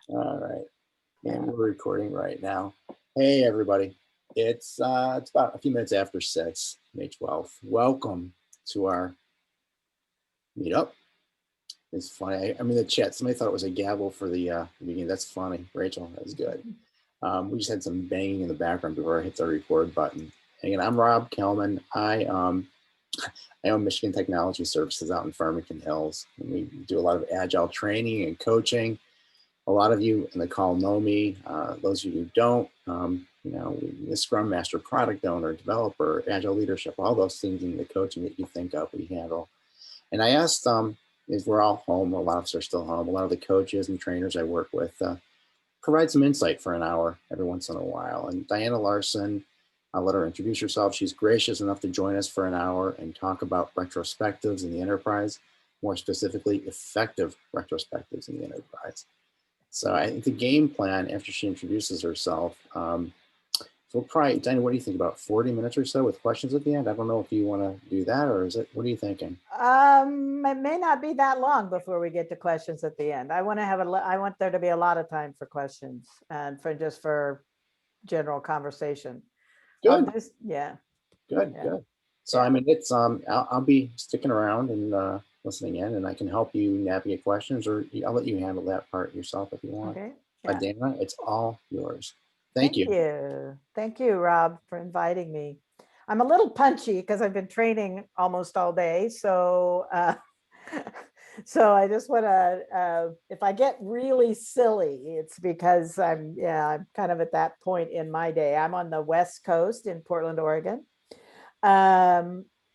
All right. And we're recording right now. Hey, everybody. It's about a few minutes after 6, May 12th. Welcome to our meetup. It's funny. I mean, the chat, somebody thought it was a gavel for the beginning. That's funny. Rachel, that was good. We just had some banging in the background before I hit the record button. And again, I'm Rob Kalman. I own Michigan Technology Services out in Farmington Hills. And we do a lot of agile training and coaching. A lot of you in the call know me. Those of you who don't, the Scrum Master, product owner, developer, agile leadership, all those things in the coaching that you think of, we handle. And I asked, is we're all home, a lot of us are still home, a lot of the coaches and trainers I work with provide some insight for an hour every once in a while. And Diana Larsen, I'll let her introduce herself. She's gracious enough to join us for an hour and talk about retrospectives in the enterprise, more specifically, effective retrospectives in the enterprise. So I think the game plan, after she introduces herself, so we'll probably, Diana, what do you think, about 40 minutes or so with questions at the end? I don't know if you want to do that, or is it, what are you thinking? It may not be that long before we get to questions at the end. I want there to be a lot of time for questions and for general conversation. Good. Yeah. Good. So, I mean, it's, I'll be sticking around and listening in, and I can help you navigate questions, or I'll let you handle that part yourself if you want. Okay. But Dana, it's all yours. Thank you. Thank you, Rob, for inviting me. I'm a little punchy because I've been training almost all day. So, so I just want to, if I get really silly, it's because I'm kind of at that point in my day. I'm on the West Coast in Portland, Oregon.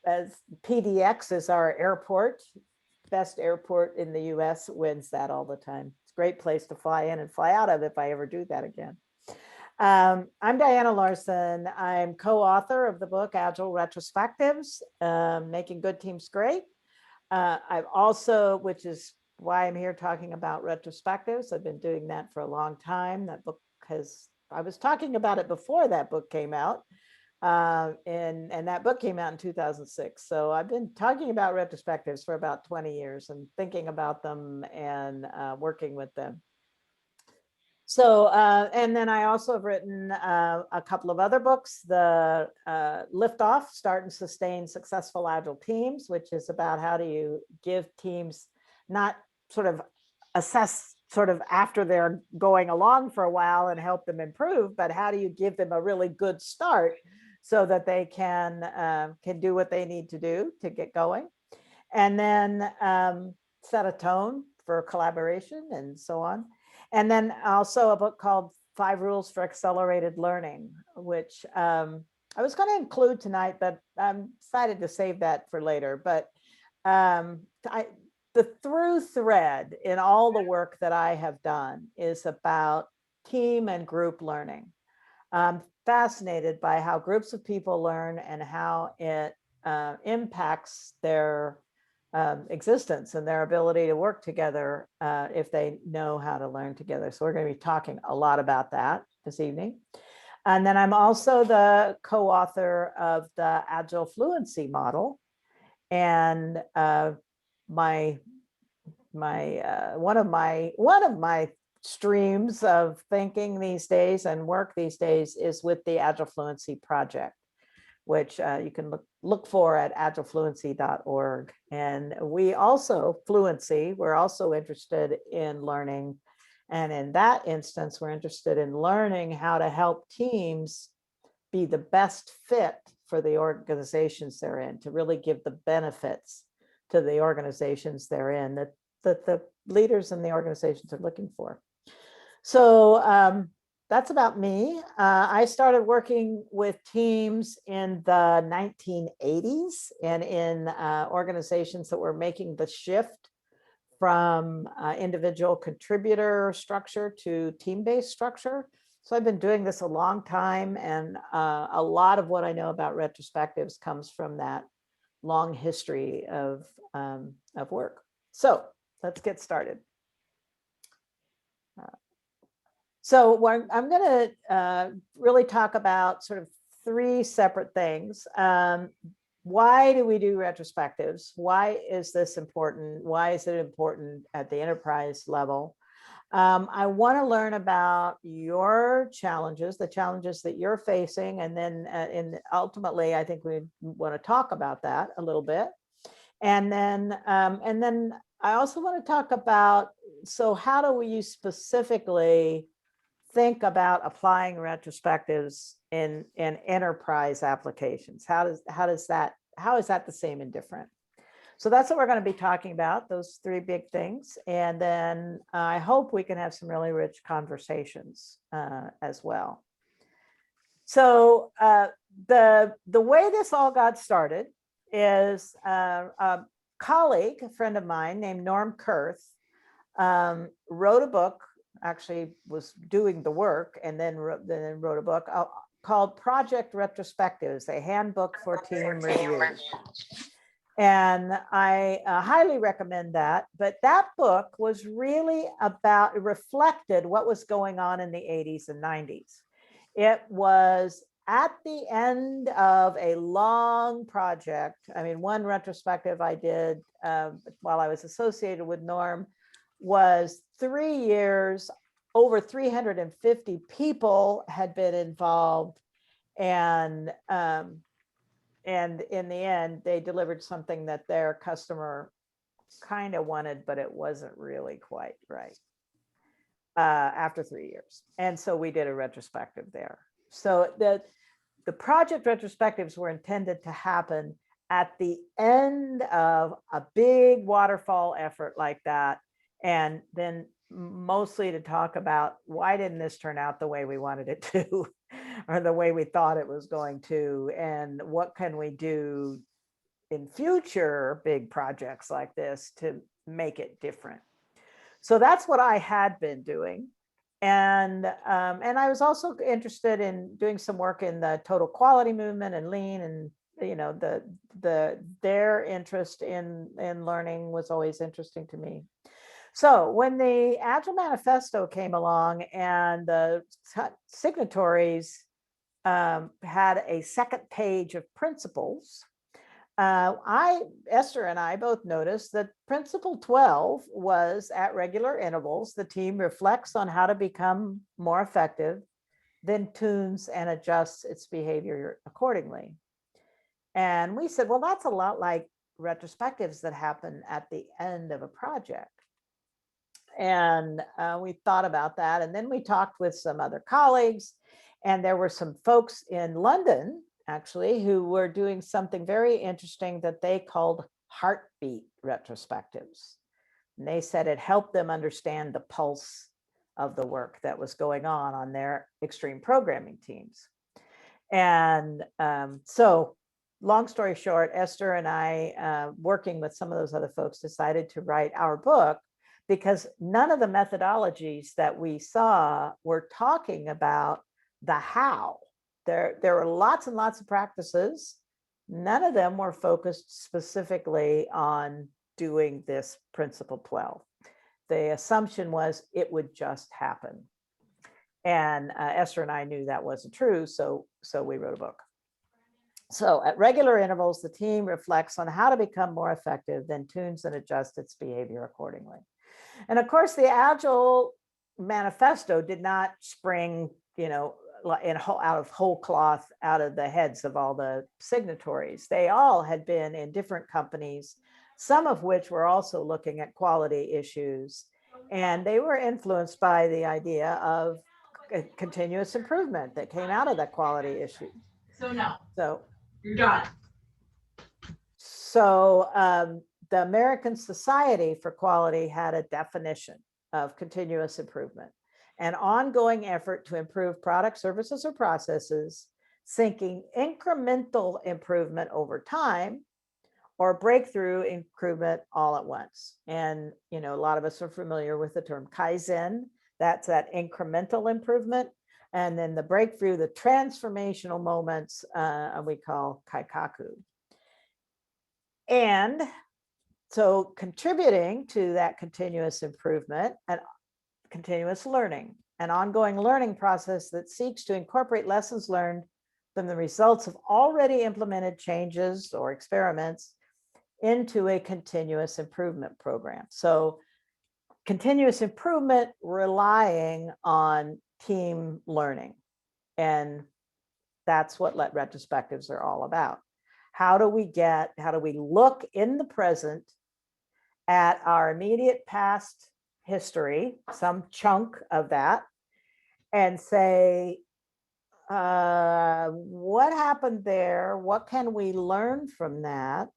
As PDX is our airport, best airport in the US, wins that all the time. It's a great place to fly in and fly out of if I ever do that again. I'm Diana Larsen. I'm co-author of the book Agile Retrospectives, Making Good Teams Great. I've also, which is why I'm here talking about retrospectives. I've been doing that for a long time. That book I was talking about it before that book came out. And that book came out in 2006. So I've been talking about retrospectives for about 20 years and thinking about them and working with them. So, and then I also have written a couple of other books, the Liftoff, Start and Sustain Successful Agile Teams, which is about how do you give teams not sort of assess sort of after they're going along for a while and help them improve, but how do you give them a really good start so that they can do what they need to do to get going. And then set a tone for collaboration and so on. And then also a book called 5 Rules for Accelerated Learning, which I was going to include tonight, but I'm decided to save that for later. But the through thread in all the work that I have done is about team and group learning. I'm fascinated by how groups of people learn and how it impacts their existence and their ability to work together if they know how to learn together. So we're going to be talking a lot about that this evening. And then I'm also the co-author of the Agile Fluency model. And one of my streams of thinking these days and work these days is with the Agile Fluency project, which you can look for at agilefluency.org. And we also, Fluency, we're also interested in learning. And in that instance, we're interested in learning how to help teams be the best fit for the organizations they're in, to really give the benefits to the organizations they're in that the leaders in the organizations are looking for. So that's about me. I started working with teams in the 1980s and in organizations that were making the shift from individual contributor structure to team-based structure. So I've been doing this a long time, and a lot of what I know about retrospectives comes from that long history of work. So let's get started. So I'm going to really talk about sort of 3 separate things. Why do we do retrospectives? Why is this important? Why is it important at the enterprise level? I want to learn about your challenges, the challenges that you're facing, and then ultimately, I think we want to talk about that a little bit. And then I also want to talk about, so how do we specifically think about applying retrospectives in enterprise applications? How is that the same and different? So that's what we're going to be talking about, those three big things. And then I hope we can have some really rich conversations as well. So the way this all got started is a colleague, a friend of mine named Norm Kurth, wrote a book, actually was doing the work, and then wrote a book called Project Retrospectives, a handbook for team review. And I highly recommend that. But that book was really about, it reflected what was going on in the 80s and 90s. It was at the end of a long project. I mean, one retrospective I did while I was associated with Norm was 3 years, over 350 people had been involved. And in the end, they delivered something that their customer kind of wanted, but it wasn't really quite right after 3 years. And so we did a retrospective there. So the project retrospectives were intended to happen at the end of a big waterfall effort like that. And then mostly to talk about why didn't this turn out the way we wanted it to, or the way we thought it was going to, and what can we do in future big projects like this to make it different. So that's what I had been doing. And I was also interested in doing some work in the total quality movement and lean, and their interest in learning was always interesting to me. So when the Agile Manifesto came along and the signatories had a second page of principles, Esther and I both noticed that principle 12 was, at regular intervals, the team reflects on how to become more effective, then tunes and adjusts its behavior accordingly. And we said, well, that's a lot like retrospectives that happen at the end of a project. And we thought about that. And then we talked with some other colleagues, and there were some folks in London, actually, who were doing something very interesting that they called heartbeat retrospectives. And they said it helped them understand the pulse of the work that was going on their extreme programming teams. And so long story short, Esther and I, working with some of those other folks, decided to write our book, because none of the methodologies that we saw were talking about the how. There were lots and lots of practices. None of them were focused specifically on doing this principle 12. The assumption was it would just happen. And Esther and I knew that wasn't true, so we wrote a book. So at regular intervals, the team reflects on how to become more effective, then tunes and adjusts its behavior accordingly. And of course, the Agile Manifesto did not spring, out of whole cloth out of the heads of all the signatories. They all had been in different companies, some of which were also looking at quality issues. And they were influenced by the idea of continuous improvement that came out of that quality issue. So you're done. So the American Society for Quality had a definition of continuous improvement: an ongoing effort to improve products, services, or processes, seeking incremental improvement over time, or breakthrough improvement all at once. And a lot of us are familiar with the term Kaizen. That's that incremental improvement. And then the breakthrough, the transformational moments, we call Kaikaku. And so contributing to that continuous improvement and continuous learning, an ongoing learning process that seeks to incorporate lessons learned from the results of already implemented changes or experiments into a continuous improvement program. So continuous improvement relying on team learning. And that's what retrospectives are all about. How do we look in the present at our immediate past history, some chunk of that, and say, what happened there? What can we learn from that?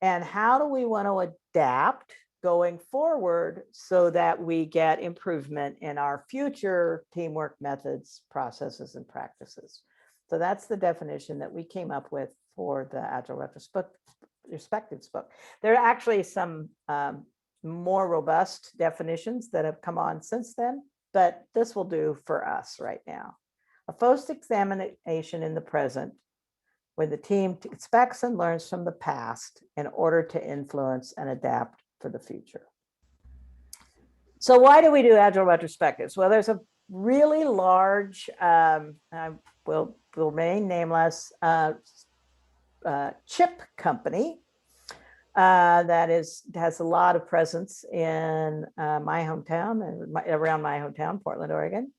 And how do we want to adapt going forward so that we get improvement in our future teamwork methods, processes, and practices? So that's the definition that we came up with for the Agile Retrospectives book. There are actually some more robust definitions that have come on since then, but this will do for us right now. A focused examination in the present, where the team expects and learns from the past in order to influence and adapt for the future. So why do we do Agile Retrospectives? Well, there's a really large, will remain nameless, chip company that has a lot of presence in my hometown and around my hometown, Portland, Oregon,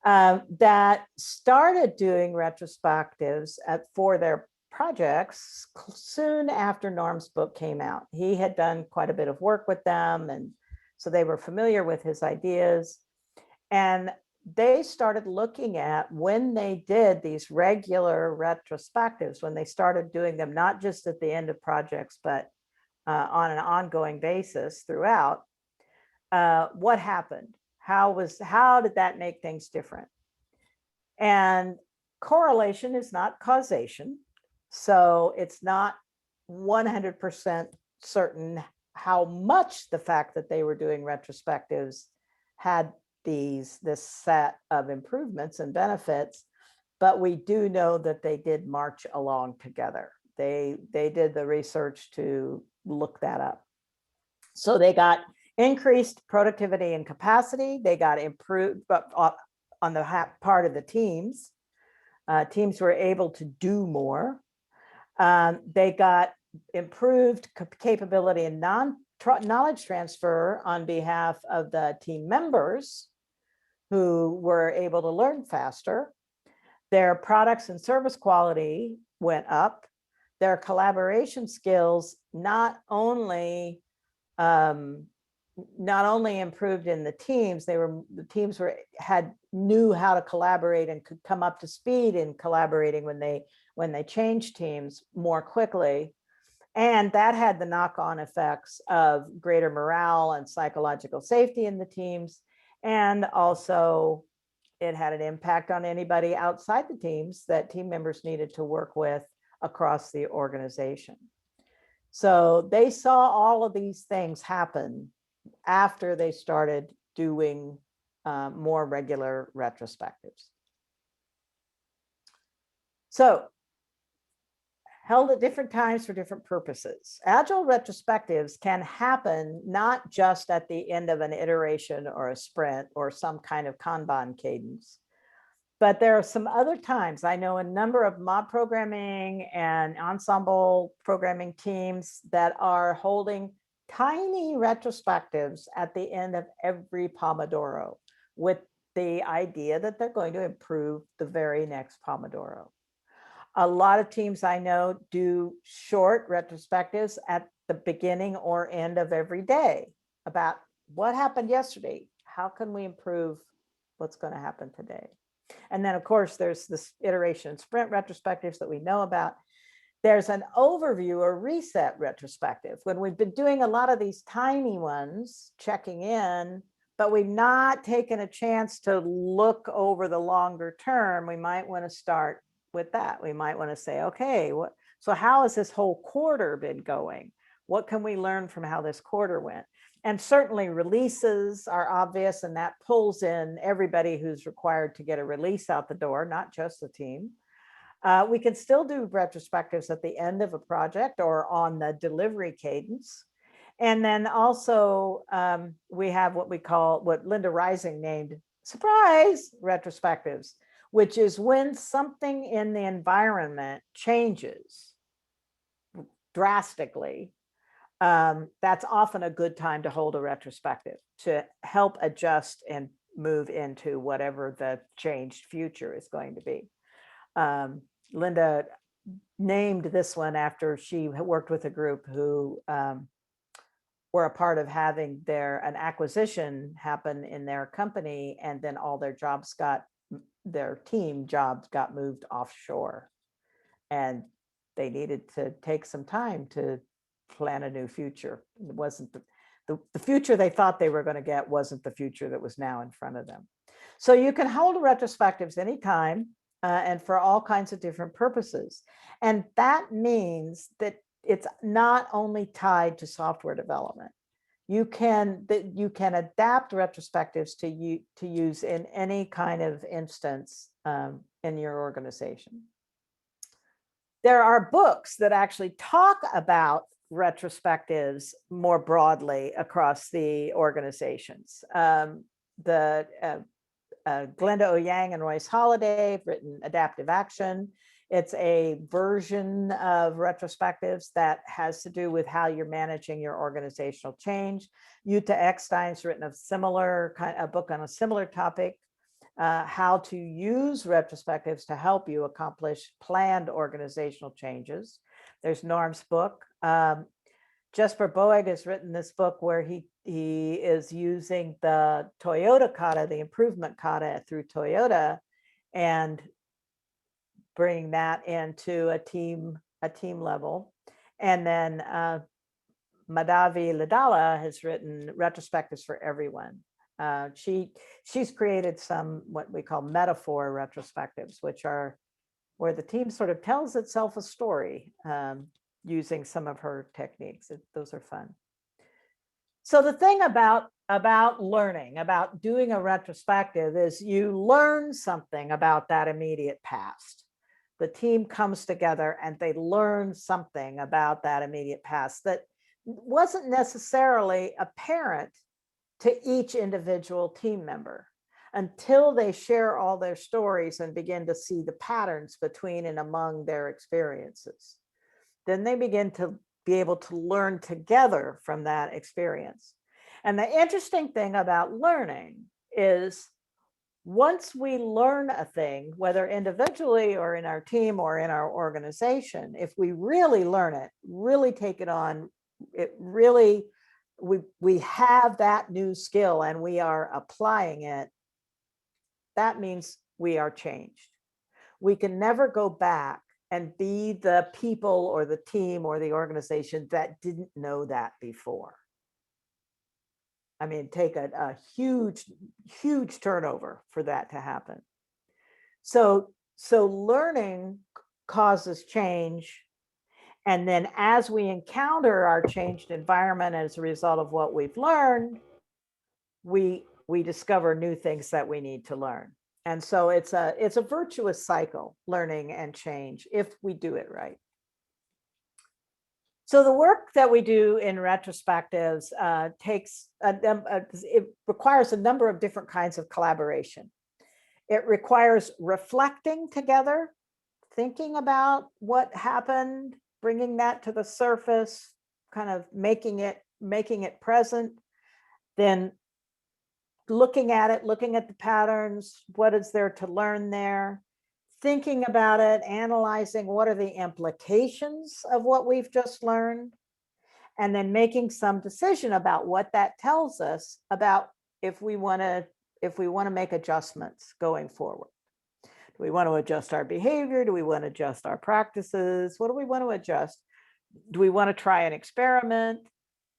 that started doing retrospectives for their projects soon after Norm's book came out. He had done quite a bit of work with them, and so they were familiar with his ideas. And they started looking at, when they did these regular retrospectives, when they started doing them, not just at the end of projects, but on an ongoing basis throughout, what happened? How did that make things different? And correlation is not causation. So it's not 100% certain how much the fact that they were doing retrospectives had this set of improvements and benefits, but we do know that they did march along together. They did the research to look that up. So they got increased productivity and capacity. They got improved on the part of the teams. Teams were able to do more. They got improved capability and knowledge transfer on behalf of the team members, who were able to learn faster. Their products and service quality went up. Their collaboration skills not only improved in the teams, knew how to collaborate and could come up to speed in collaborating when they changed teams more quickly. And that had the knock-on effects of greater morale and psychological safety in the teams. And also it had an impact on anybody outside the teams that team members needed to work with across the organization. So they saw all of these things happen after they started doing more regular retrospectives. So, held at different times for different purposes. Agile retrospectives can happen not just at the end of an iteration or a sprint or some kind of Kanban cadence, but there are some other times. I know a number of mob programming and ensemble programming teams that are holding tiny retrospectives at the end of every Pomodoro, with the idea that they're going to improve the very next Pomodoro. A lot of teams I know do short retrospectives at the beginning or end of every day about what happened yesterday. How can we improve what's going to happen today? And then, of course, there's this iteration and sprint retrospectives that we know about. There's an overview or reset retrospective, when we've been doing a lot of these tiny ones, checking in, but we've not taken a chance to look over the longer term. We might want to start with that. We might want to say, okay, so how has this whole quarter been going? What can we learn from how this quarter went? And certainly releases are obvious, and that pulls in everybody who's required to get a release out the door, not just the team. We can still do retrospectives at the end of a project or on the delivery cadence. And then also we have what Linda Rising named surprise retrospectives, which is when something in the environment changes drastically. that's often a good time to hold a retrospective to help adjust and move into whatever the changed future is going to be. Linda named this one after she worked with a group who were a part of having an acquisition happen in their company, and then all their team jobs got moved offshore, and they needed to take some time to plan a new future. It wasn't the future they thought they were going to get wasn't the future that was now in front of them. So you can hold retrospectives anytime and for all kinds of different purposes. And that means that it's not only tied to software development. You can adapt retrospectives to use in any kind of instance in your organization. There are books that actually talk about retrospectives more broadly across the organizations. Glenda O. Yang and Royce Holliday have written Adaptive Action. It's a version of retrospectives that has to do with how you're managing your organizational change. Jutta Eckstein's written a book on a similar topic, how to use retrospectives to help you accomplish planned organizational changes. There's Norm's book. Jesper Boeg has written this book where he is using the Toyota kata, the improvement kata through Toyota, and bringing that into a team level. And then Madhavi Ladala has written Retrospectives for Everyone. She's created some what we call metaphor retrospectives, which are where the team sort of tells itself a story using some of her techniques. Those are fun. So the thing about learning, about doing a retrospective, is you learn something about that immediate past. The team comes together and they learn something about that immediate past that wasn't necessarily apparent to each individual team member until they share all their stories and begin to see the patterns between and among their experiences. Then they begin to be able to learn together from that experience. And the interesting thing about learning is once we learn a thing, whether individually or in our team or in our organization, if we really learn it, really take it on, it really, we have that new skill and we are applying it, that means we are changed. We can never go back and be the people or the team or the organization that didn't know that before. I mean, take a huge, huge turnover for that to happen. So learning causes change. And then as we encounter our changed environment as a result of what we've learned, we discover new things that we need to learn. And so it's a virtuous cycle, learning and change, if we do it right. So the work that we do in retrospectives it requires a number of different kinds of collaboration. It requires reflecting together, thinking about what happened, bringing that to the surface, kind of making it present, then looking at it, looking at the patterns, what is there to learn there, thinking about it, analyzing what are the implications of what we've just learned, and then making some decision about what that tells us about if we want to make adjustments going forward. Do we want to adjust our behavior? Do we want to adjust our practices? What do we want to adjust? Do we want to try an experiment?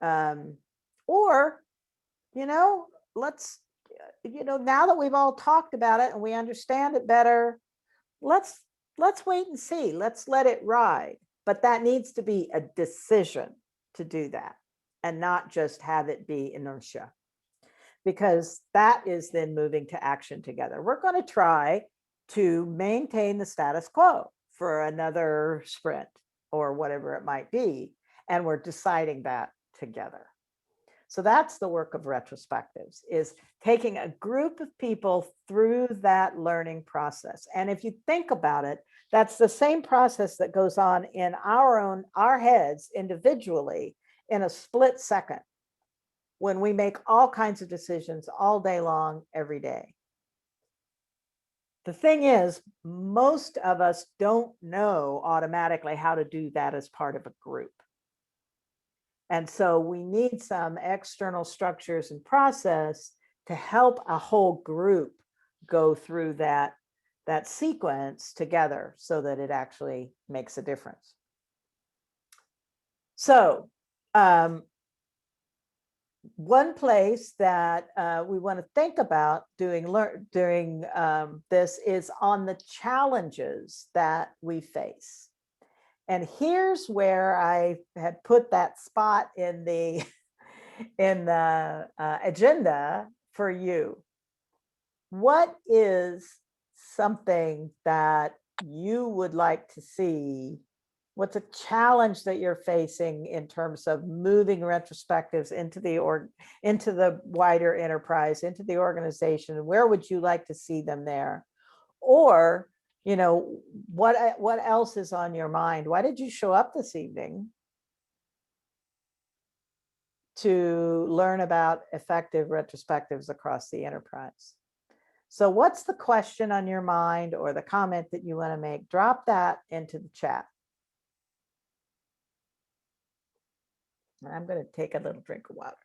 Or, let's, now that we've all talked about it and we understand it better, let's wait and see. Let's let it ride. But that needs to be a decision to do that and not just have it be inertia, because that is then moving to action together. We're going to try to maintain the status quo for another sprint or whatever it might be. And we're deciding that together. So that's the work of retrospectives, is taking a group of people through that learning process. And if you think about it, that's the same process that goes on in our heads individually in a split second when we make all kinds of decisions all day long, every day. The thing is, most of us don't know automatically how to do that as part of a group. And so we need some external structures and process to help a whole group go through that sequence together so that it actually makes a difference. So one place that we want to think about doing this is on the challenges that we face. And here's where I had put that spot in the agenda for you. What is something that you would like to see? What's a challenge that you're facing in terms of moving retrospectives into the wider enterprise, into the organization? Where would you like to see them there? Or, you know, what else is on your mind? Why did you show up this evening? To learn about effective retrospectives across the enterprise. So what's the question on your mind or the comment that you want to make? Drop that into the chat. And I'm going to take a little drink of water.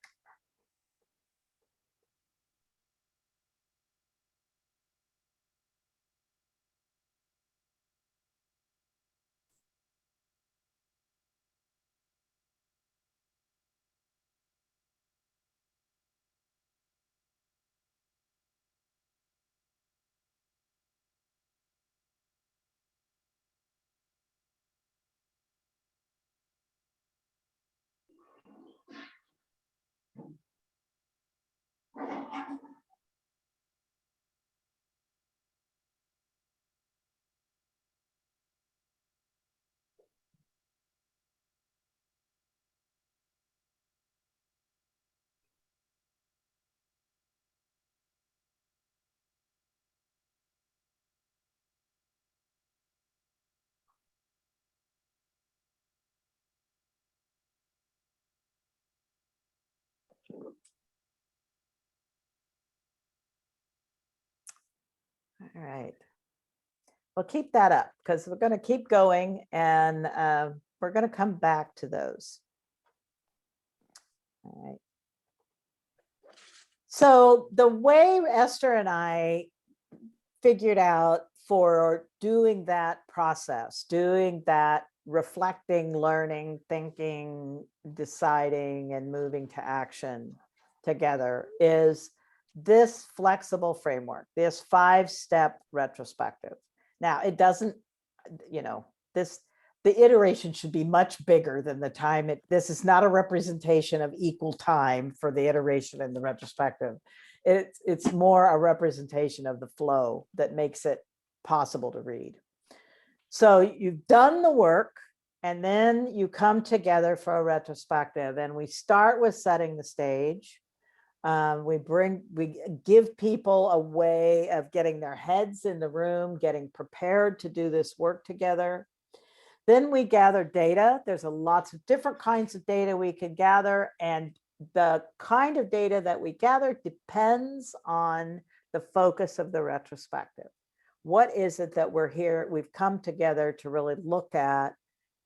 All right. Well, keep that up because we're going to keep going and we're going to come back to those. All right. So the way Esther and I figured out for doing that process, doing that reflecting, learning, thinking, deciding, and moving to action together is this flexible framework, this 5-step retrospective. Now, it doesn't, you know, the iteration should be much bigger than the time. This is not a representation of equal time for the iteration and the retrospective. It's more a representation of the flow that makes it possible to read. So you've done the work and then you come together for a retrospective, and we start with setting the stage. We give people a way of getting their heads in the room, getting prepared to do this work together. Then we gather data. There's lots of different kinds of data we could gather, and the kind of data that we gather depends on the focus of the retrospective. What is it that we've come together to really look at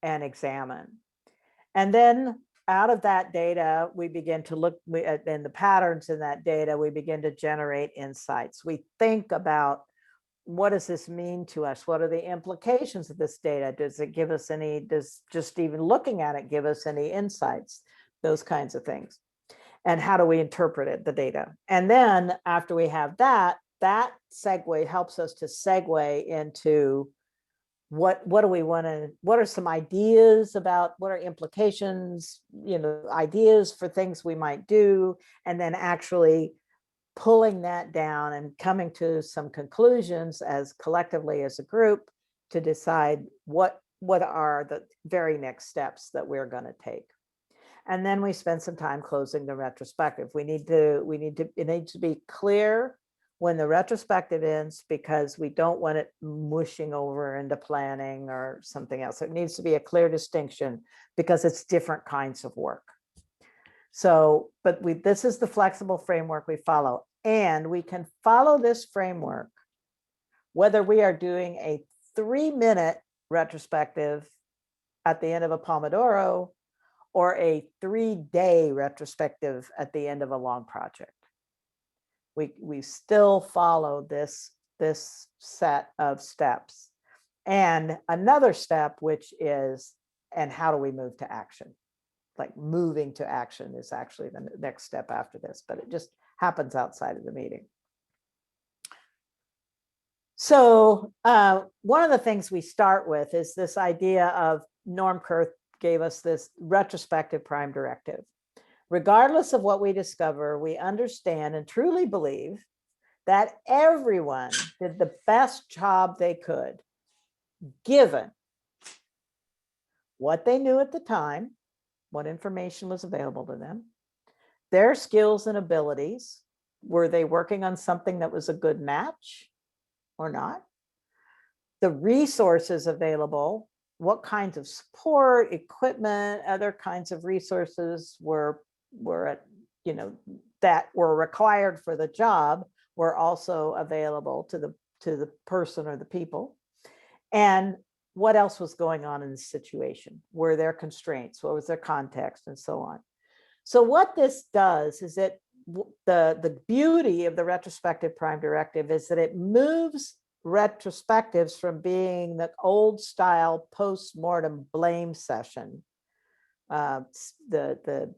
and examine? And then out of that data, we begin to look at the patterns in that data, we begin to generate insights. We think about, what does this mean to us? What are the implications of this data? Does it give us any, does just even looking at it give us any insights? Those kinds of things. And how do we interpret it, the data? And then after we have that segue helps us to segue into what do we want to, what are some ideas about, what are implications, you know, ideas for things we might do, and then actually pulling that down and coming to some conclusions as collectively as a group to decide what are the very next steps that we're going to take. And then we spend some time closing the retrospective. It needs to be clear when the retrospective ends, because we don't want it mushing over into planning or something else. It needs to be a clear distinction because it's different kinds of work. So, but this is the flexible framework we follow. And we can follow this framework whether we are doing a 3-minute retrospective at the end of a Pomodoro or a 3-day retrospective at the end of a long project. We still follow this set of steps. And another step, which is, and how do we move to action? Like moving to action is actually the next step after this, but it just happens outside of the meeting. So one of the things we start with is this idea of Norm Kurth gave us this retrospective prime directive. Regardless of what we discover, we understand and truly believe that everyone did the best job they could, given what they knew at the time, what information was available to them, their skills and abilities. Were they working on something that was a good match or not? The resources available, what kinds of support, equipment, other kinds of resources were at, that were required for the job were also available to the person or the people. And what else was going on in the situation? Were there constraints? What was their context, and so on? So what this does is the beauty of the retrospective prime directive is that it moves retrospectives from being the old style post-mortem blame session. The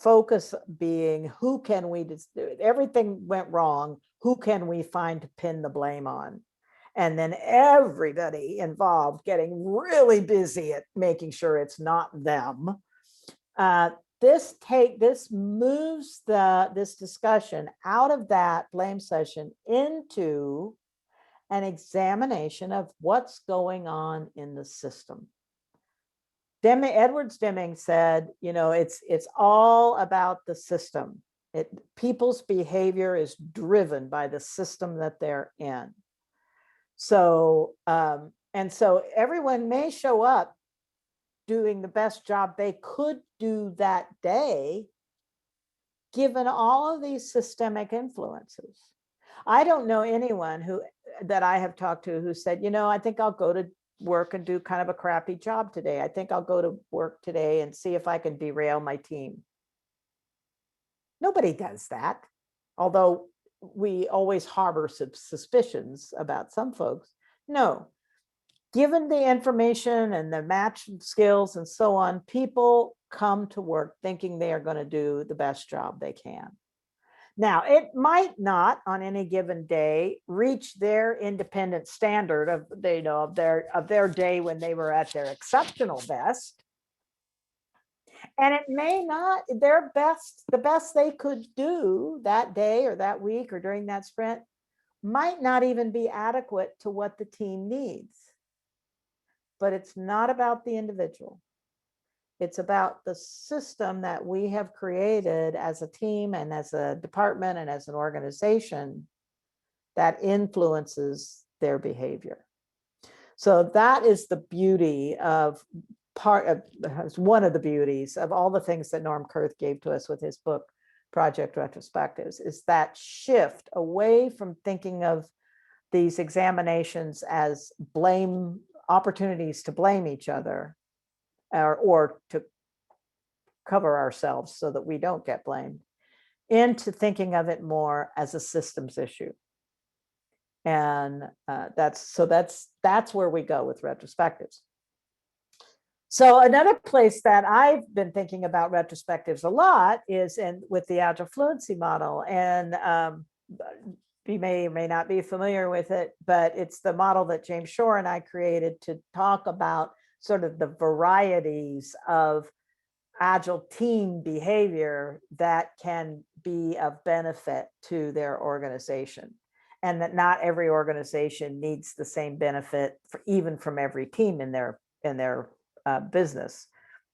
focus being, who can we do? Everything went wrong. Who can we find to pin the blame on? And then everybody involved getting really busy at making sure it's not them. This moves this discussion out of that blame session into an examination of what's going on in the system. Edwards Deming said, it's all about the system. People's behavior is driven by the system that they're in. So, and so everyone may show up doing the best job they could do that day, given all of these systemic influences. I don't know anyone that I have talked to who said, I think I'll go to work and do kind of a crappy job today. I think I'll go to work today and see if I can derail my team. Nobody does that, although we always harbor suspicions about some folks. No, given the information and the match skills and so on, people come to work thinking they are going to do the best job they can. Now, it might not on any given day reach their independent standard of their day when they were at their exceptional best. And it may not, the best they could do that day or that week or during that sprint might not even be adequate to what the team needs. But it's not about the individual. It's about the system that we have created as a team and as a department and as an organization that influences their behavior. So that is the beauty of one of the beauties of all the things that Norm Kurth gave to us with his book, Project Retrospectives, is that shift away from thinking of these examinations as opportunities to blame each other or to cover ourselves so that we don't get blamed, into thinking of it more as a systems issue. And that's where we go with retrospectives. So another place that I've been thinking about retrospectives a lot is with the Agile Fluency model. And you may or may not be familiar with it, but it's the model that James Shore and I created to talk about sort of the varieties of Agile team behavior that can be of benefit to their organization, and that not every organization needs the same benefit even from every team in their business,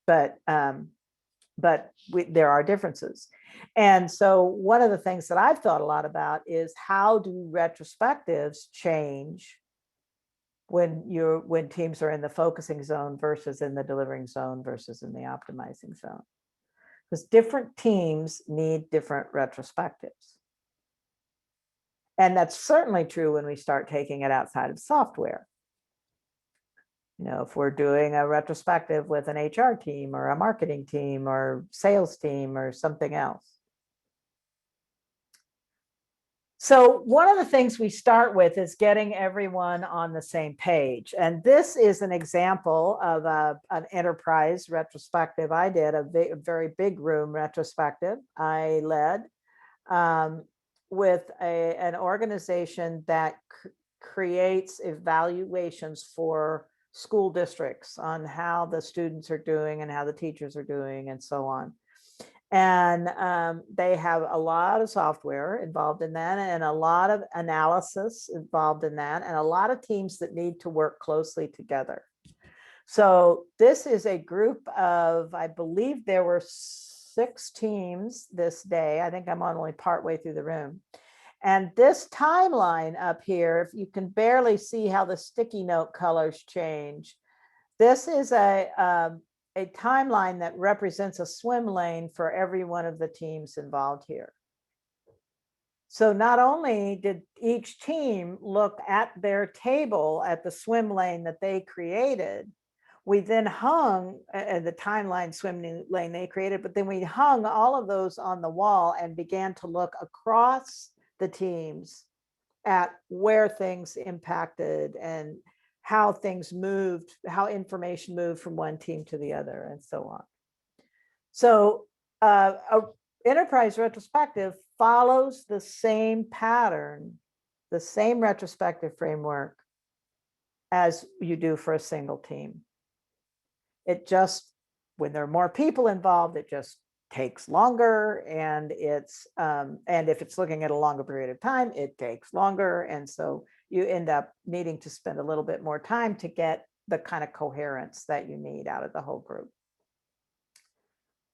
but there are differences. And so one of the things that I've thought a lot about is, how do retrospectives change when teams are in the focusing zone versus in the delivering zone versus in the optimizing zone? because different teams need different retrospectives. And that's certainly true when we start taking it outside of software. If we're doing a retrospective with an HR team or a marketing team or sales team or something else. So one of the things we start with is getting everyone on the same page. And this is an example of an enterprise retrospective. I did a very big room retrospective I led with an organization that creates evaluations for school districts on how the students are doing and how the teachers are doing and so on. And they have a lot of software involved in that and a lot of analysis involved in that and a lot of teams that need to work closely together. So this is a group of, I believe there were 6 teams this day. I think I'm only partway through the room. And this timeline up here, if you can barely see how the sticky note colors change, this is a timeline that represents a swim lane for every one of the teams involved here. So not only did each team look at their table at the swim lane that they created, we then hung the timeline swim lane they created, but then we hung all of those on the wall and began to look across the teams at where things impacted and how things moved, how information moved from one team to the other, and so on. So a enterprise retrospective follows the same pattern, the same retrospective framework as you do for a single team. It just, when there are more people involved, it just takes longer, and and if it's looking at a longer period of time, it takes longer, and so you end up needing to spend a little bit more time to get the kind of coherence that you need out of the whole group.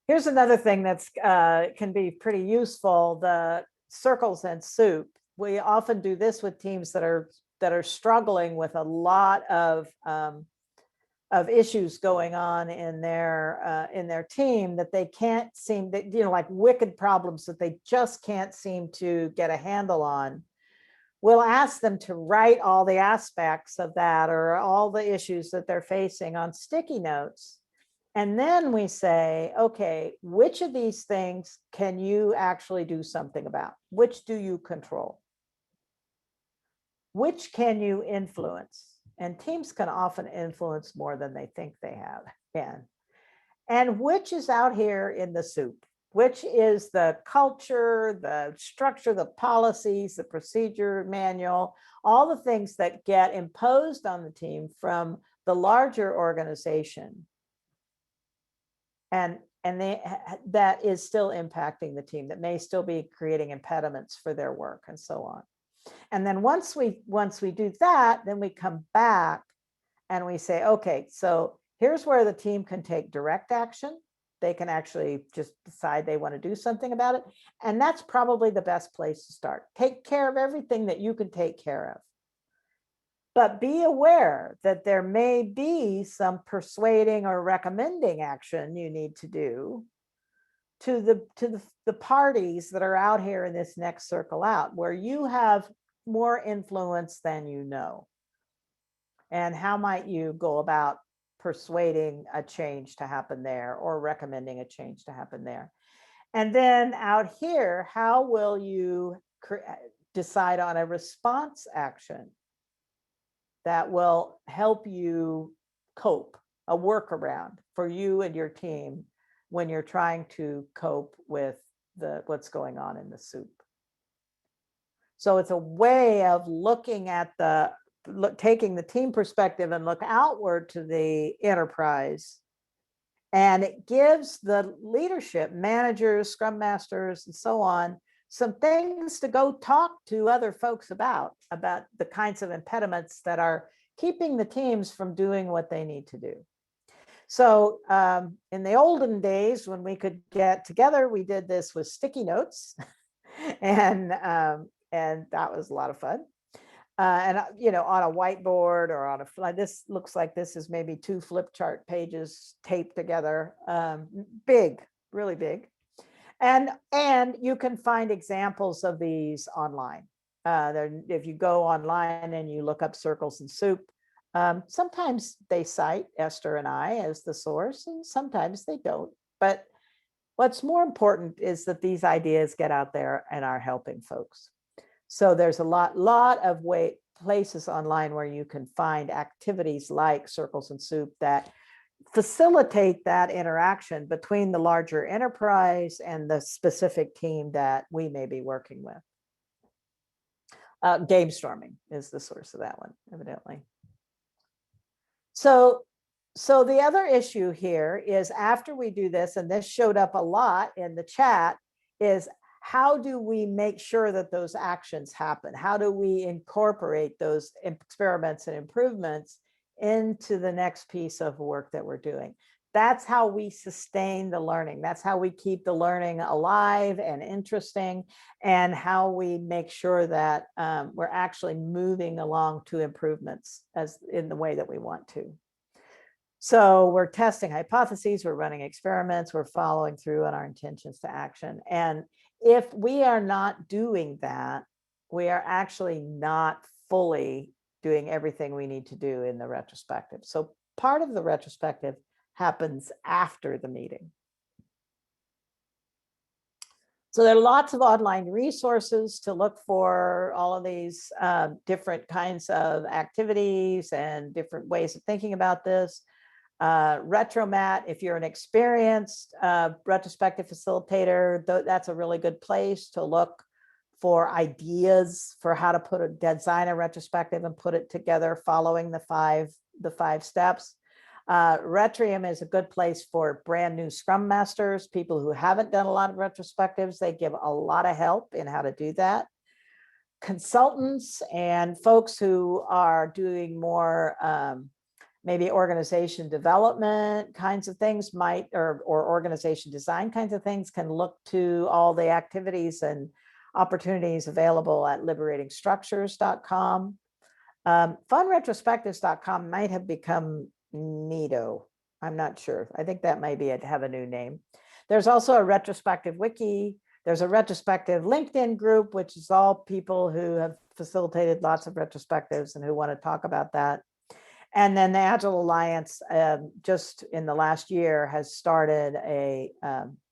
Here's another thing that's can be pretty useful: the circles and soup. We often do this with teams that are struggling with a lot of issues going on in their team that they can't seem that, like wicked problems that they just can't seem to get a handle on. We'll ask them to write all the aspects of that or all the issues that they're facing on sticky notes. And then we say, okay, which of these things can you actually do something about? Which do you control? Which can you influence? And teams can often influence more than they think they can. And which is out here in the soup? Which is the culture, the structure, the policies, the procedure manual, all the things that get imposed on the team from the larger organization. And that is still impacting the team, that may still be creating impediments for their work and so on. And then once we do that, then we come back and we say, okay, so here's where the team can take direct action. They can actually just decide they want to do something about it. And that's probably the best place to start. Take care of everything that you can take care of. But be aware that there may be some persuading or recommending action you need to do to the parties that are out here in this next circle out, where you have more influence than you know. And how might you go about persuading a change to happen there or recommending a change to happen there? And then out here, how will you decide on a response action that will help you cope, a workaround for you and your team when you're trying to cope with what's going on in the soup? So it's a way of looking at taking the team perspective and look outward to the enterprise. And it gives the leadership, managers, scrum masters, and so on, some things to go talk to other folks about the kinds of impediments that are keeping the teams from doing what they need to do. So in the olden days, when we could get together, we did this with sticky notes, and that was a lot of fun. And on a whiteboard or on this looks like this is maybe 2 flip chart pages taped together, big, really big. And you can find examples of these online. If you go online and you look up Circles and Soup, sometimes they cite Esther and I as the source, and sometimes they don't. But what's more important is that these ideas get out there and are helping folks. So there's a lot of places online where you can find activities like Circles and Soup that facilitate that interaction between the larger enterprise and the specific team that we may be working with. Game storming is the source of that one, evidently. So the other issue here is, after we do this, and this showed up a lot in the chat, is how do we make sure that those actions happen? How do we incorporate those experiments and improvements into the next piece of work that we're doing? That's how we sustain the learning. That's how we keep the learning alive and interesting, and how we make sure that we're actually moving along to improvements as in the way that we want to. So we're testing hypotheses, we're running experiments, we're following through on our intentions to action. And if we are not doing that, we are actually not fully doing everything we need to do in the retrospective. So part of the retrospective happens after the meeting. So there are lots of online resources to look for all of these different kinds of activities and different ways of thinking about this. Retromat, if you're an experienced retrospective facilitator, that's a really good place to look for ideas for how to design a retrospective and put it together following the five steps. Retrium is a good place for brand new Scrum Masters, people who haven't done a lot of retrospectives. They give a lot of help in how to do that. Consultants and folks who are doing more maybe organization development kinds of things or organization design kinds of things can look to all the activities and opportunities available at liberatingstructures.com. Funretrospectives.com might have become Nido. I'm not sure. I think that might have a new name. There's also a retrospective wiki. There's a retrospective LinkedIn group, which is all people who have facilitated lots of retrospectives and who want to talk about that. And then the Agile Alliance, just in the last year, has started a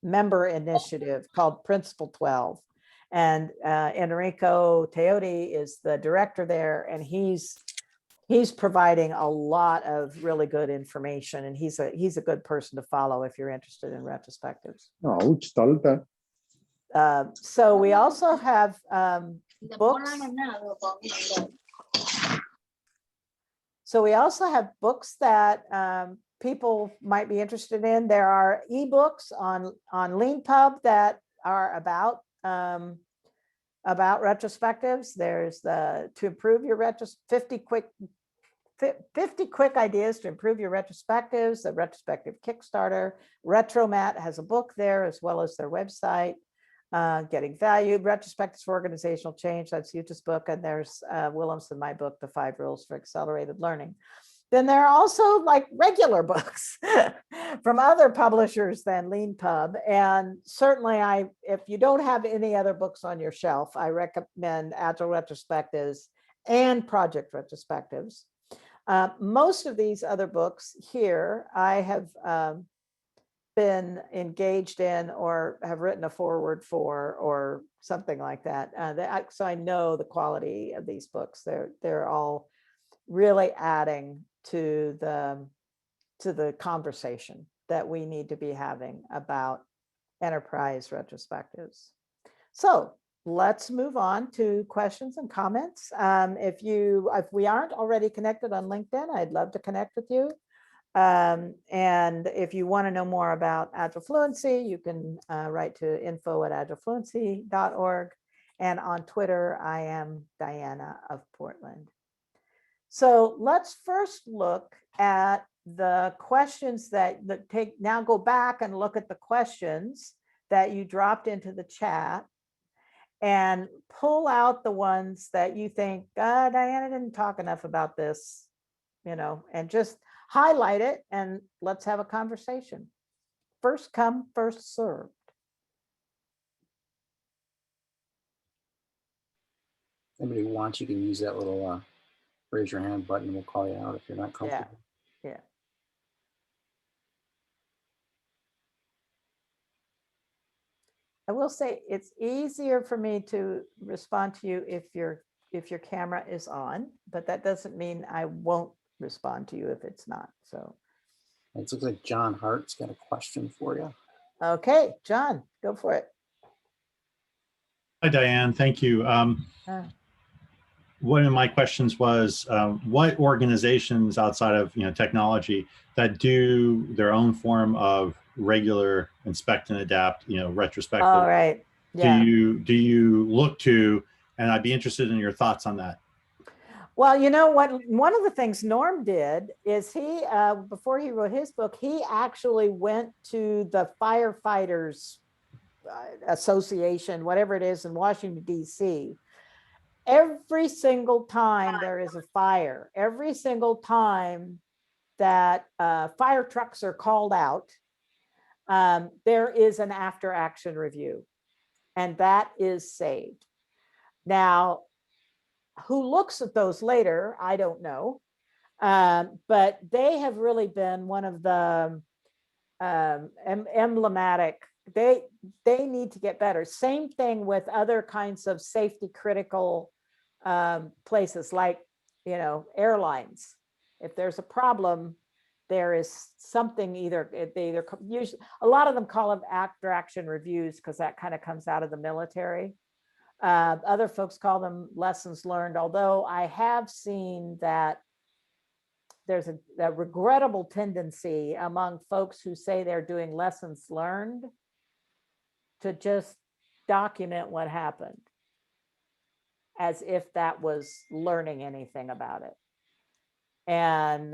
member initiative called Principle 12. And Enrico Teodi is the director there, and he's providing a lot of really good information, and he's a good person to follow if you're interested in retrospectives. So we also have books. So we also have books that people might be interested in. There are ebooks on LeanPub that are about retrospectives. There's to improve your 50 quick ideas to improve your retrospectives, the Retrospective Kickstarter. Retromat has a book there, as well as their website. Getting Value, Retrospectives for Organizational Change, that's Juta's book, and there's Willem's and my book, The 5 Rules for Accelerated Learning. Then there are also like regular books from other publishers than LeanPub. And certainly if you don't have any other books on your shelf, I recommend Agile Retrospectives and Project Retrospectives. Most of these other books here, I have been engaged in or have written a foreword for or something like that. So I know the quality of these books. They're all really adding to the conversation that we need to be having about enterprise retrospectives. So let's move on to questions and comments. If we aren't already connected on LinkedIn, I'd love to connect with you. And if you want to know more about Agile Fluency, you can write to info@agilefluency.org. And on Twitter, I am Diana of Portland. So let's first look at the questions now go back and look at the questions that you dropped into the chat and pull out the ones that you think, Diana didn't talk enough about this, and just highlight it and let's have a conversation. first come, first served. Anybody who wants, you can use that little raise your hand button and we'll call you out if you're not comfortable. Yeah. I will say it's easier for me to respond to you if your camera is on, but that doesn't mean I won't respond to you if it's not. So It looks like John Hart's got a question for you. okay, John, go for it. Hi, Diane. Thank you. One of my questions was, what organizations outside of technology that do their own form of regular inspect and adapt, retrospective? All right. Yeah. Do you look to? And I'd be interested in your thoughts on that. Well, you know what? One of the things Norm did is he, before he wrote his book, he actually went to the firefighters association, whatever it is in Washington, D.C. Every single time there is a fire, every single time that fire trucks are called out, there is an after action review, and that is saved. Now, who looks at those later, I don't know, but they have really been one of the emblematic. They need to get better. Same thing with other kinds of safety critical places like airlines. If there's a problem, there is something usually a lot of them call them after action reviews because that kind of comes out of the military. Other folks call them lessons learned, although I have seen that there's a regrettable tendency among folks who say they're doing lessons learned to just document what happened as if that was learning anything about it. And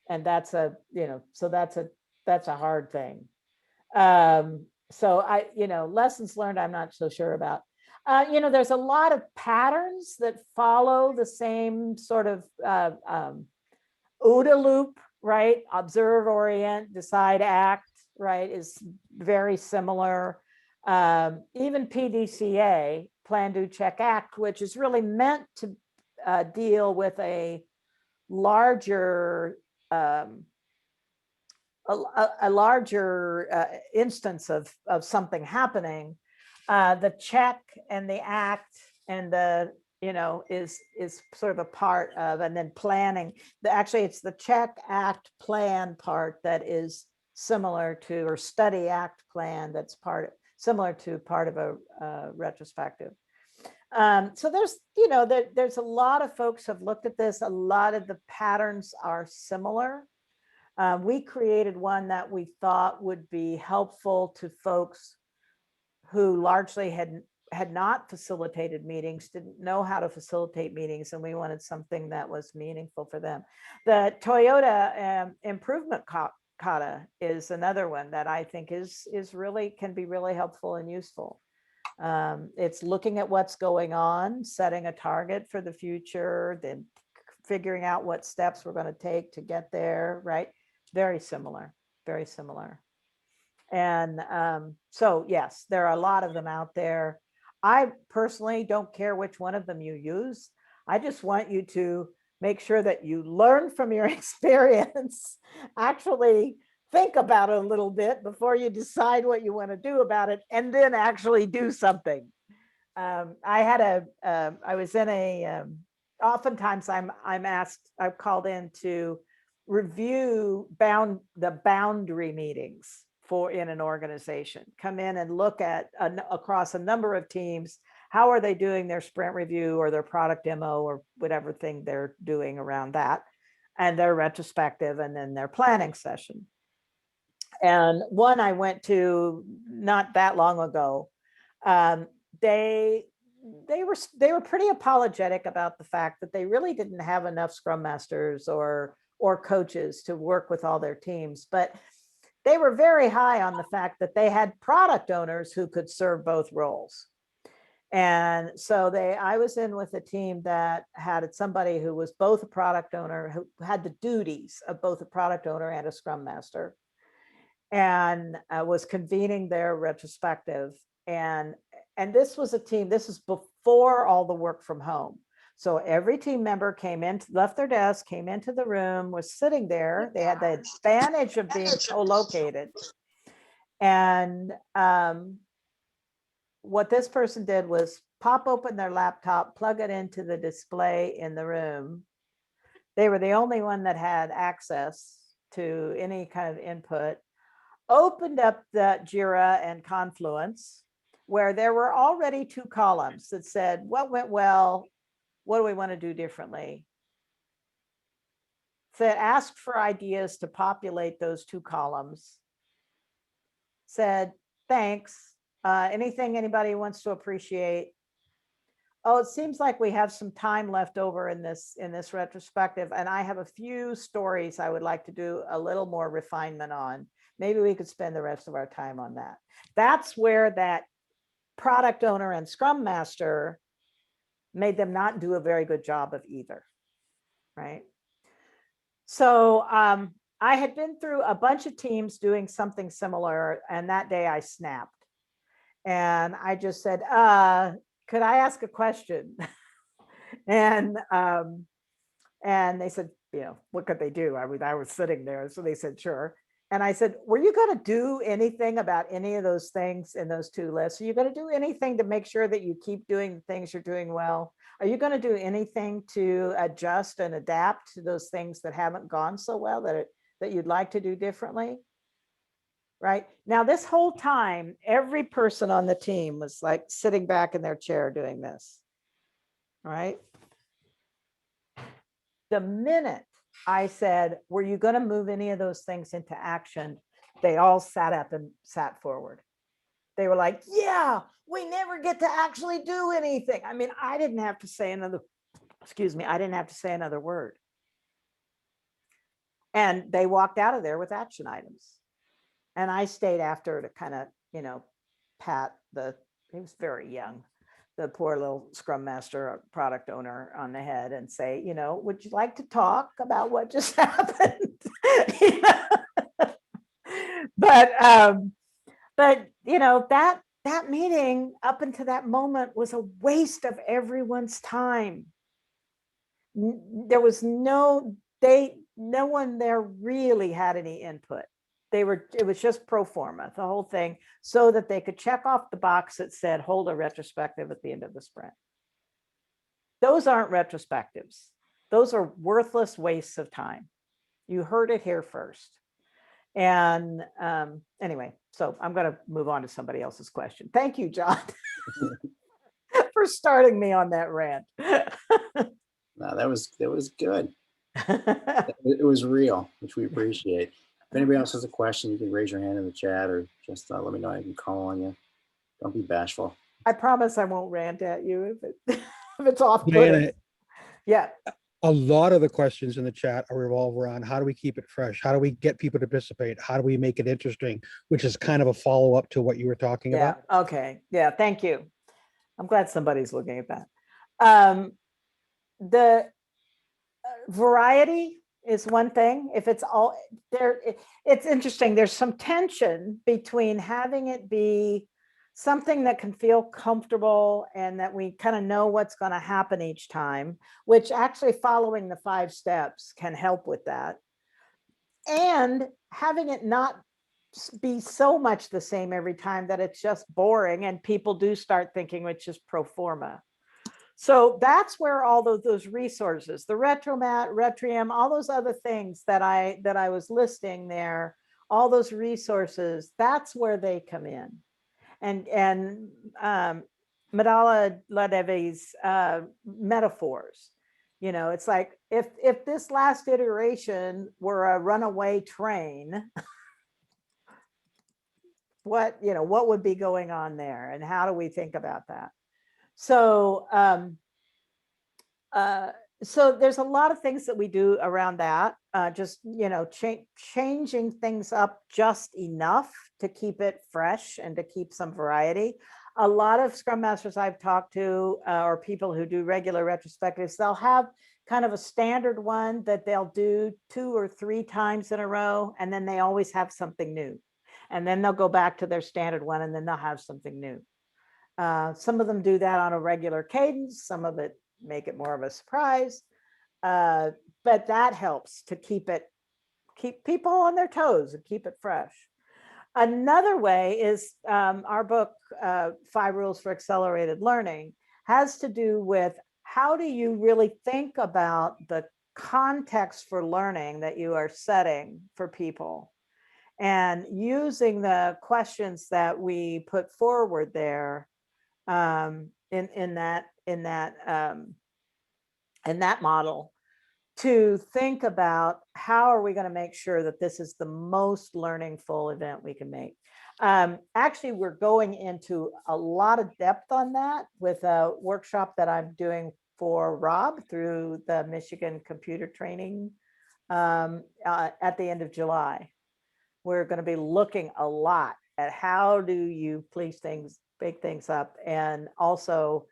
that's that's a hard thing. So lessons learned, I'm not so sure about. There's a lot of patterns that follow the same sort of OODA loop, right? Observe, orient, decide, act, right, is very similar. Even PDCA, plan, do, check, act, which is really meant to deal with a larger instance of something happening. The check and the act and the is sort of a part of, and then planning. Actually, it's the check, act, plan part that is similar to, or study, act, plan, that's similar to part of a retrospective. So there's a lot of folks have looked at this. A lot of the patterns are similar. We created one that we thought would be helpful to folks who largely had not facilitated meetings, didn't know how to facilitate meetings, and we wanted something that was meaningful for them. The Toyota improvement kata is another one that I think can be really helpful and useful. It's looking at what's going on, setting a target for the future, then figuring out what steps we're going to take to get there, right? Very similar, very similar. And so, yes, there are a lot of them out there. I personally don't care which one of them you use. I just want you to make sure that you learn from your experience, actually think about it a little bit before you decide what you want to do about it, and then actually do something. Oftentimes I'm called in to review the boundary meetings in an organization. Come in and look at across a number of teams, how are they doing their sprint review or their product demo or whatever thing they're doing around that, and their retrospective, and then their planning session. And one I went to not that long ago, they were pretty apologetic about the fact that they really didn't have enough Scrum Masters or coaches to work with all their teams, but they were very high on the fact that they had product owners who could serve both roles. And so I was in with a team that had somebody who was both a product owner, who had the duties of both a product owner and a Scrum Master. and was convening their retrospective. And this was a team, this is before all the work from home. So every team member came in, left their desk, came into the room, was sitting there. They had the advantage of being co-located. And what this person did was pop open their laptop, plug it into the display in the room. They were the only one that had access to any kind of input. Opened up the Jira and Confluence, where there were already 2 columns that said, what went well? What do we want to do differently? Said, asked for ideas to populate those 2 columns. Said, thanks. Anything anybody wants to appreciate? Oh, it seems like we have some time left over in this retrospective, and I have a few stories I would like to do a little more refinement on. Maybe we could spend the rest of our time on that. That's where that product owner and scrum master made them not do a very good job of either, right? So I had been through a bunch of teams doing something similar, and that day I snapped. And I just said, could I ask a question? And they said, what could they do? I was sitting there. So they said, sure. And I said, were you going to do anything about any of those things in those 2 lists? Are you going to do anything to make sure that you keep doing the things you're doing well? Are you going to do anything to adjust and adapt to those things that haven't gone so well that you'd like to do differently? Right now, this whole time, every person on the team was like sitting back in their chair doing this. Right. The minute I said, were you going to move any of those things into action? They all sat up and sat forward. They were like, yeah, we never get to actually do anything. I mean, I didn't have to say another word. And they walked out of there with action items. And I stayed after to kind of, pat he was very young, the poor little scrum master product owner on the head and say, would you like to talk about what just happened? But that meeting up until that moment was a waste of everyone's time. There was no one there really had any input. It was just pro forma, the whole thing, so that they could check off the box that said, hold a retrospective at the end of the sprint. Those aren't retrospectives. Those are worthless wastes of time. You heard it here first. And anyway, so I'm going to move on to somebody else's question. Thank you, John, for starting me on that rant. No, that was good. It was real, which we appreciate. If anybody else has a question, you can raise your hand in the chat or just let me know. I can call on you. Don't be bashful. I promise I won't rant at you if it's off-putting. Diana, yeah. A lot of the questions in the chat are revolve around how do we keep it fresh? How do we get people to participate? How do we make it interesting? Which is kind of a follow-up to what you were talking about. Okay. Yeah. Thank you. I'm glad somebody's looking at that. The variety is one thing. If it's all there, it's interesting. There's some tension between having it be something that can feel comfortable and that we kind of know what's going to happen each time, which actually following the 5 steps can help with that. And having it not be so much the same every time that it's just boring and people do start thinking it's just pro forma. So that's where all those resources, the Retromat, Retrium, all those other things that I was listing there, all those resources, that's where they come in. And Madala Ladevi's metaphors, it's like if this last iteration were a runaway train, what would be going on there, and how do we think about that? So so there's a lot of things that we do around that, just changing things up just enough to keep it fresh and to keep some variety. A lot of Scrum Masters I've talked to, or people who do regular retrospectives, they'll have kind of a standard one that they'll do 2 or 3 times in a row, and then they always have something new. And then they'll go back to their standard one, and then they'll have something new. Some of them do that on a regular cadence. Some of it make it more of a surprise. But that helps to keep people on their toes and keep it fresh. Another way is our book, 5 Rules for Accelerated Learning, has to do with how do you really think about the context for learning that you are setting for people, and using the questions that we put forward there in that model, to think about how are we going to make sure that this is the most learningful event we can make. Actually, we're going into a lot of depth on that with a workshop that I'm doing for Rob through the Michigan Computer Training at the end of July. We're going to be looking a lot at how do you police things, big things up. And also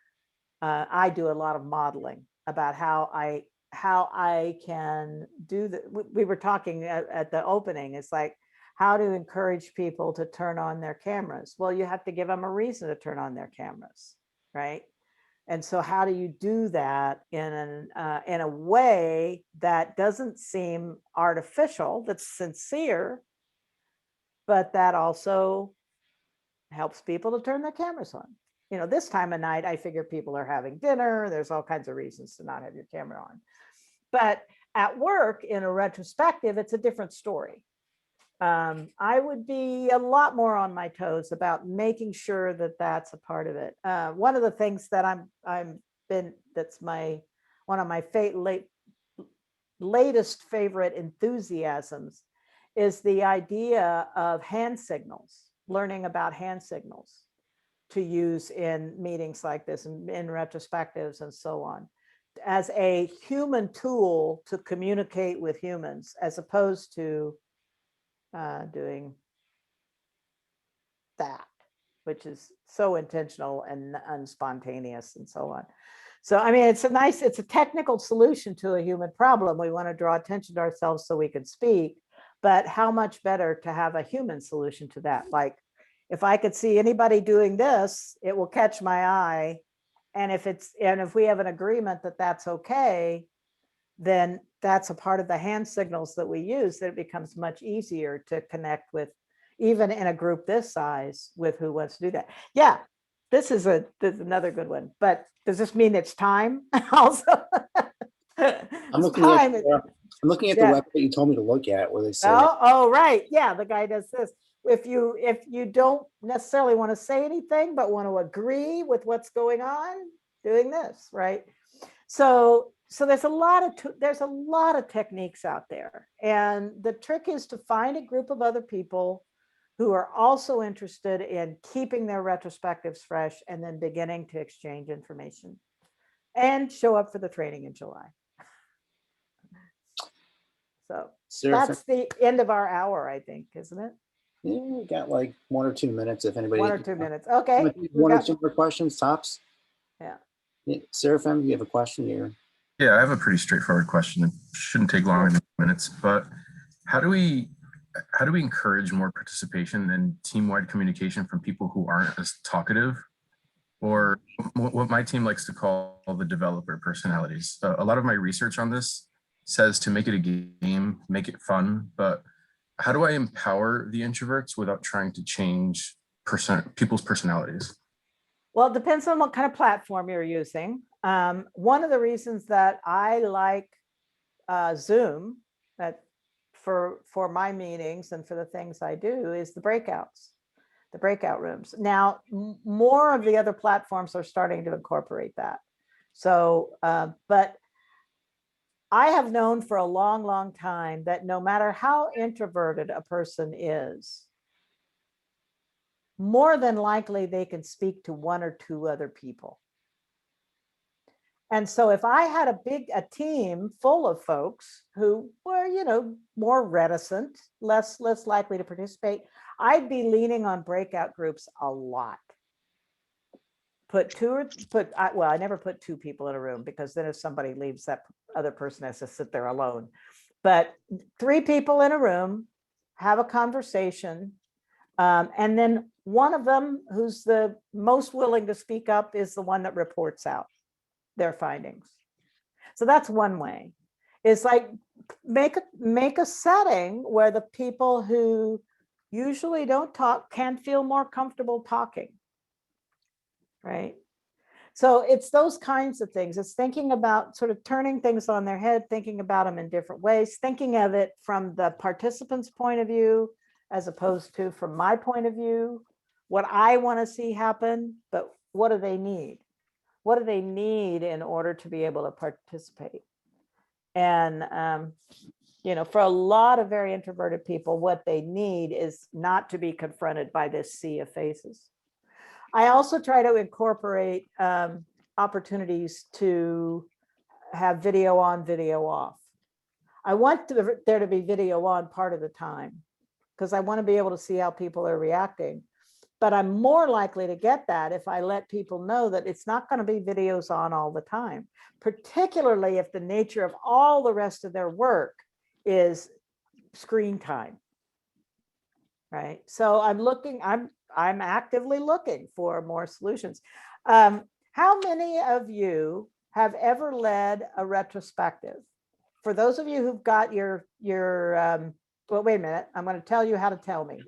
I do a lot of modeling about how I can do that. We were talking at the opening, it's like how to encourage people to turn on their cameras. Well, you have to give them a reason to turn on their cameras, right? And so how do you do that in a way that doesn't seem artificial, that's sincere, but that also helps people to turn their cameras on? You know, this time of night, I figure people are having dinner. There's all kinds of reasons to not have your camera on. But at work in a retrospective, it's a different story. I would be a lot more on my toes about making sure that that's a part of it. One of the things that that's one of my latest favorite enthusiasms is the idea of hand signals, learning about hand signals to use in meetings like this and in retrospectives and so on, as a human tool to communicate with humans, as opposed to doing that, which is so intentional and unspontaneous and so on. So, I mean, it's a technical solution to a human problem. We want to draw attention to ourselves so we can speak, but how much better to have a human solution to that? Like, if I could see anybody doing this, it will catch my eye. And if we have an agreement that that's okay, then that's a part of the hand signals that we use, that it becomes much easier to connect with, even in a group this size, with who wants to do that. Yeah, this is another good one. But does this mean it's time also? I'm looking at the website you told me to look at, where they say, oh, right. Yeah, the guy does this. If you don't necessarily want to say anything, but want to agree with what's going on, doing this, right? So there's a lot of techniques out there. And the trick is to find a group of other people who are also interested in keeping their retrospectives fresh, and then beginning to exchange information and show up for the training in July. So that's the end of our hour, I think, isn't it? Yeah, we got like 1 or 2 minutes if anybody. 1 or 2 minutes. Okay. 1 or 2 more questions, tops. Yeah. Seraphim, you have a question here? Yeah, I have a pretty straightforward question. It shouldn't take longer than minutes, but how do we encourage more participation and team-wide communication from people who aren't as talkative, or what my team likes to call the developer personalities? A lot of my research on this says to make it a game, make it fun, but how do I empower the introverts without trying to change people's personalities? Well, it depends on what kind of platform you're using. One of the reasons that I like Zoom, that for my meetings and for the things I do, is the breakout rooms. Now, more of the other platforms are starting to incorporate that. So, but I have known for a long, long time that no matter how introverted a person is, more than likely they can speak to 1 or 2 other people. And so if I had a team full of folks who were, more reticent, less likely to participate, I'd be leaning on breakout groups a lot. I never put 2 people in a room, because then if somebody leaves, that other person has to sit there alone. But 3 people in a room, have a conversation, And then one of them who's the most willing to speak up is the one that reports out their findings. So that's one way. It's like make a setting where the people who usually don't talk can feel more comfortable talking, right? So it's those kinds of things. It's thinking about sort of turning things on their head, thinking about them in different ways, thinking of it from the participant's point of view, as opposed to from my point of view, what I want to see happen, but what do they need? What do they need in order to be able to participate? And, you know, for a lot of very introverted people, what they need is not to be confronted by this sea of faces. I also try to incorporate opportunities to have video on, video off. I want there to be video on part of the time because I want to be able to see how people are reacting. But I'm more likely to get that if I let people know that it's not going to be videos on all the time, particularly if the nature of all the rest of their work is screen time. Right. So I'm actively looking for more solutions. How many of you have ever led a retrospective? For those of you who've got your well, wait a minute, I'm going to tell you how to tell me.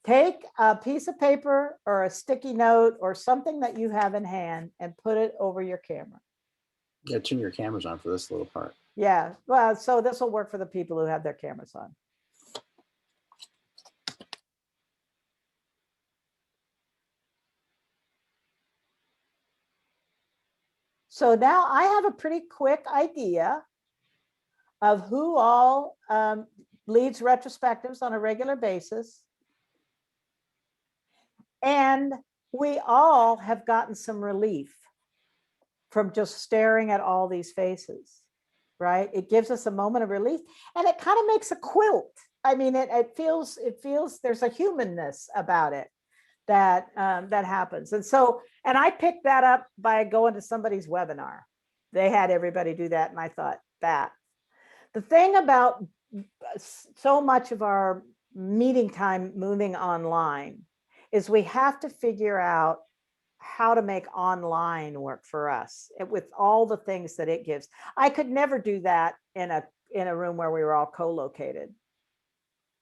Take a piece of paper or a sticky note or something that you have in hand and put it over your camera. Yeah, turn your cameras on for this little part. Yeah, well, so this will work for the people who have their cameras on. So now I have a pretty quick idea of who all leads retrospectives on a regular basis. And we all have gotten some relief from just staring at all these faces, right? It gives us a moment of relief and it kind of makes a quilt. I mean, it feels there's a humanness about it that that happens. And so, and I picked that up by going to somebody's webinar. They had everybody do that. And I thought that the thing about so much of our meeting time moving online is we have to figure out how to make online work for us with all the things that it gives. I could never do that in a room where we were all co-located.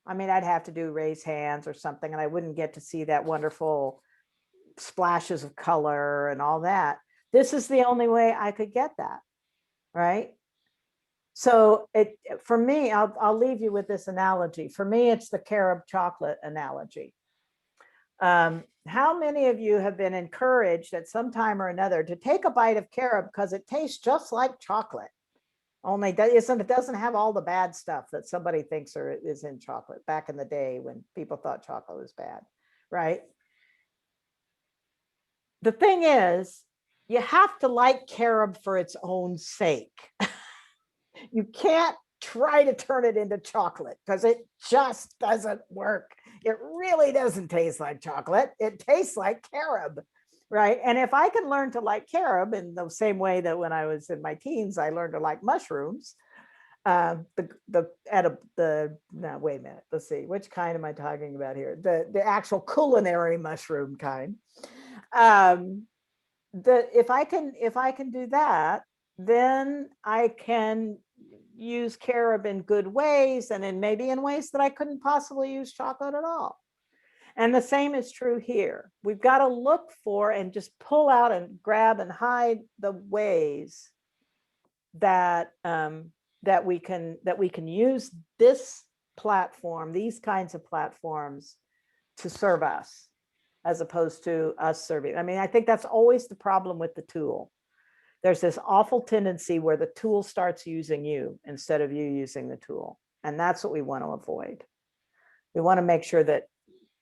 I mean, I'd have to do raise hands or something, and I wouldn't get to see that wonderful splashes of color and all that. This is the only way I could get that, right? So for me, I'll leave you with this analogy. For me, it's the Carob chocolate analogy. How many of you have been encouraged at some time or another to take a bite of Carob because it tastes just like chocolate? Only it doesn't have all the bad stuff that somebody thinks is in chocolate back in the day when people thought chocolate was bad, right? The thing is, you have to like Carob for its own sake. You can't try to turn it into chocolate because it just doesn't work. It really doesn't taste like chocolate. It tastes like Carob, right? And if I can learn to like Carob in the same way that when I was in my teens, I learned to like mushrooms. No, wait a minute. Let's see. Which kind am I talking about here? The actual culinary mushroom kind. If I can do that, then I can use Carob in good ways and maybe in ways that I couldn't possibly use chocolate at all. And the same is true here. We've got to look for and just pull out and grab and hide the ways that that we can use this platform, these kinds of platforms, to serve us as opposed to us serving. I mean, I think that's always the problem with the tool. There's this awful tendency where the tool starts using you instead of you using the tool. And that's what we want to avoid. We want to make sure that,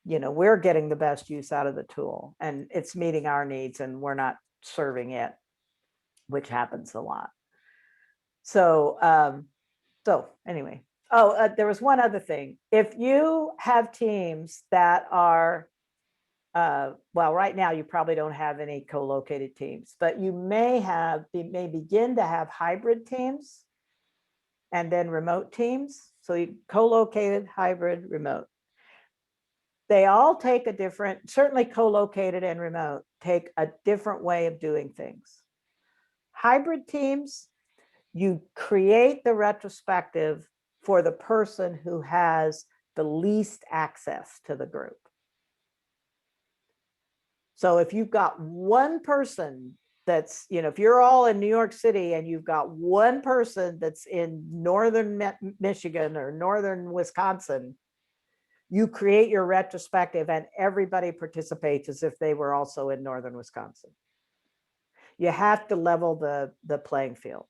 you know, we're getting the best use out of the tool and it's meeting our needs and we're not serving it, which happens a lot. So, anyway, there was one other thing. If you have teams that are, well, right now you probably don't have any co-located teams, but you may begin to have hybrid teams and then remote teams. So you co-located, hybrid, remote. They all take a different, certainly co-located and remote, take a different way of doing things. Hybrid teams, you create the retrospective for the person who has the least access to the group. So if you've got one person that's, if you're all in New York City and you've got one person that's in northern Michigan or northern Wisconsin, you create your retrospective and everybody participates as if they were also in northern Wisconsin. You have to level the playing field.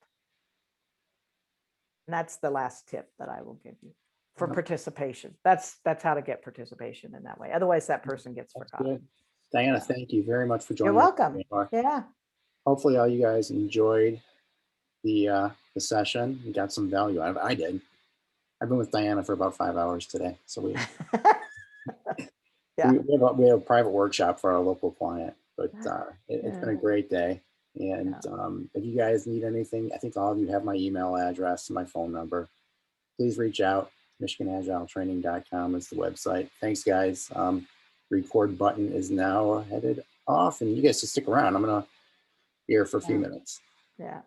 And that's the last tip that I will give you for participation. That's how to get participation in that way. Otherwise, that person gets forgotten. Good. Diana, thank you very much for joining. You're welcome. Yeah. Hopefully all you guys enjoyed the session. You got some value out of it. I did. I've been with Diana for about 5 hours today. So we Yeah. we have a private workshop for our local client, but it's been a great day. And if you guys need anything, I think all of you have my email address and my phone number. Please reach out. MichiganAgileTraining.com is the website. Thanks, guys. Record button is now headed off, and you guys just stick around. I'm gonna be here for a few minutes. Yeah.